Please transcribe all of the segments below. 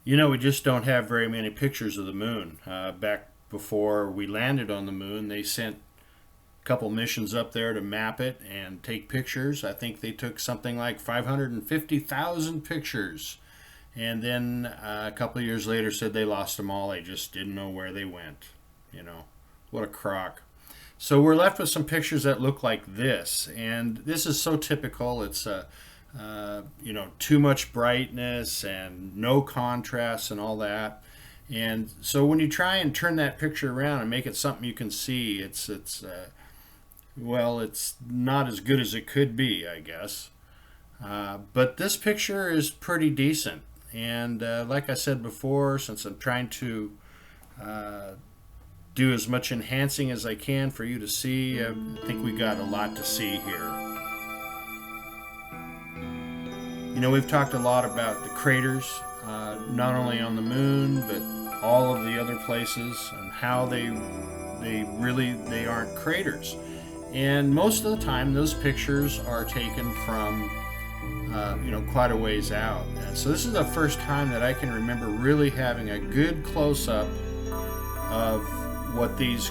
You know, we just don't have very many pictures of the moon. Back before we landed on the moon, they sent a couple missions up there to map it and take pictures. I think they took something like 550,000 pictures. And then a couple of years later said they lost them all. They just didn't know where they went. You know, what a crock. So we're left with some pictures that look like this. And this is so typical. It's too much brightness and no contrast and all that. And so when you try and turn that picture around and make it something you can see, it's not as good as it could be, I guess. But this picture is pretty decent. And like I said before, since I'm trying to do as much enhancing as I can for you to see, I think we got a lot to see here. You know, we've talked a lot about the craters, not only on the moon, but all of the other places, and how they aren't craters. And most of the time, those pictures are taken from, quite a ways out. And so this is the first time that I can remember really having a good close-up of what these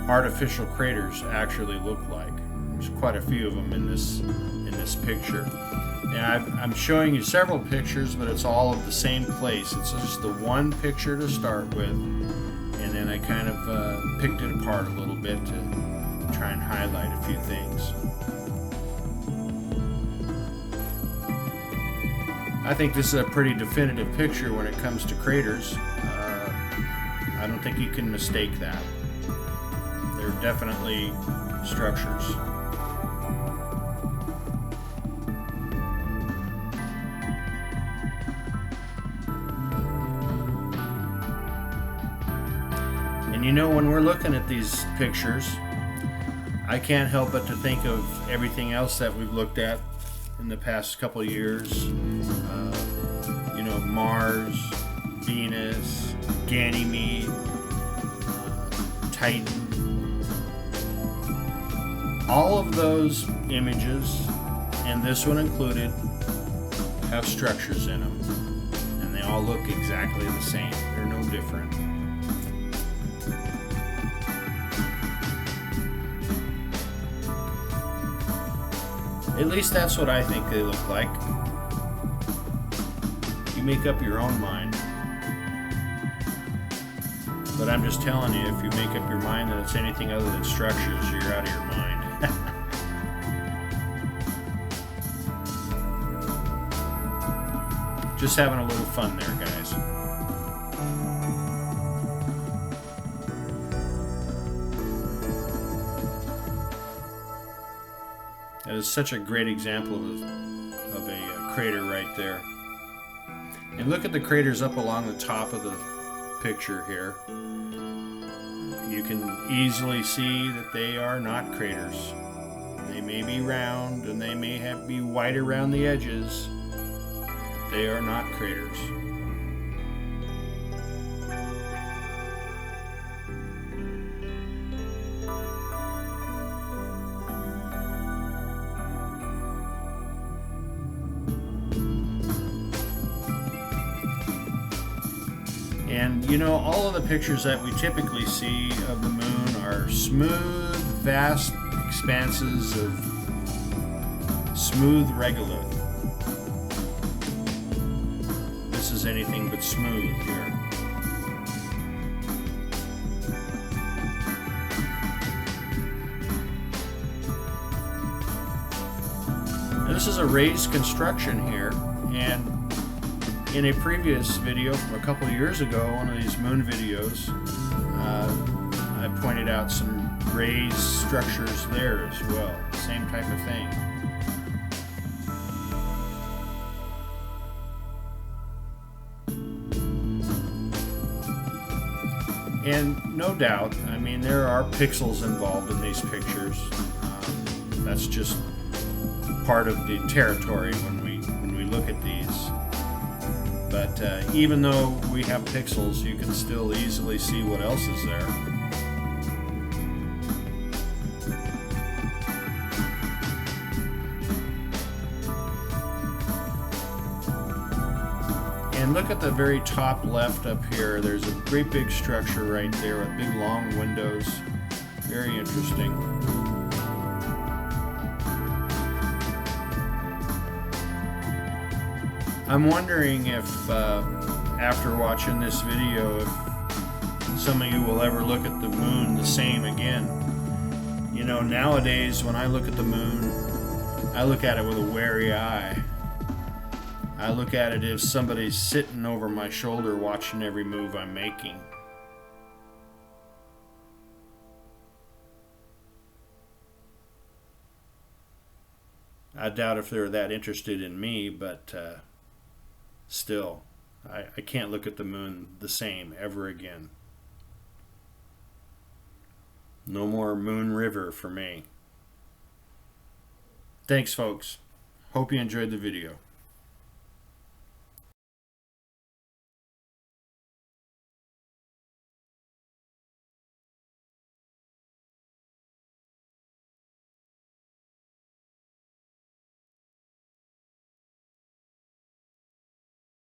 artificial craters actually look like. There's quite a few of them in this picture. And I'm showing you several pictures, but it's all of the same place. It's just the one picture to start with, and then I kind of picked it apart a little bit to try and highlight a few things. I think this is a pretty definitive picture when it comes to craters. I don't think you can mistake that. They're definitely structures. And you know, when we're looking at these pictures, I can't help but to think of everything else that we've looked at in the past couple of years. Mars, Venus, Ganymede, Titan. All of those images, and this one included, have structures in them. And they all look exactly the same. They're no different. At least that's what I think they look like. You make up your own mind. But I'm just telling you, if you make up your mind that it's anything other than structures, you're out of your mind. Just having a little fun there, guys. That is such a great example of a crater right there. And look at the craters up along the top of the picture here. You can easily see that they are not craters. They may be round and they may be white around the edges, but they are not craters. And all of the pictures that we typically see of the moon are smooth, vast expanses of smooth regolith. This is anything but smooth here. Now, this is a raised construction here, and in a previous video from a couple of years ago, one of these moon videos, I pointed out some raised structures there as well. Same type of thing. And no doubt, there are pixels involved in these pictures. That's just part of the territory when we look at these. But even though we have pixels, you can still easily see what else is there. And And look at the very top left up here. There's a great big structure right there with big long windows. Very interesting. I'm wondering if after watching this video, if some of you will ever look at the moon the same again. You know, nowadays when I look at the moon, I look at it with a wary eye. I look at it as somebody's sitting over my shoulder watching every move I'm making. I doubt if they're that interested in me, but still, I can't look at the moon the same ever again. No more Moon River for me. Thanks, folks. Hope you enjoyed the video.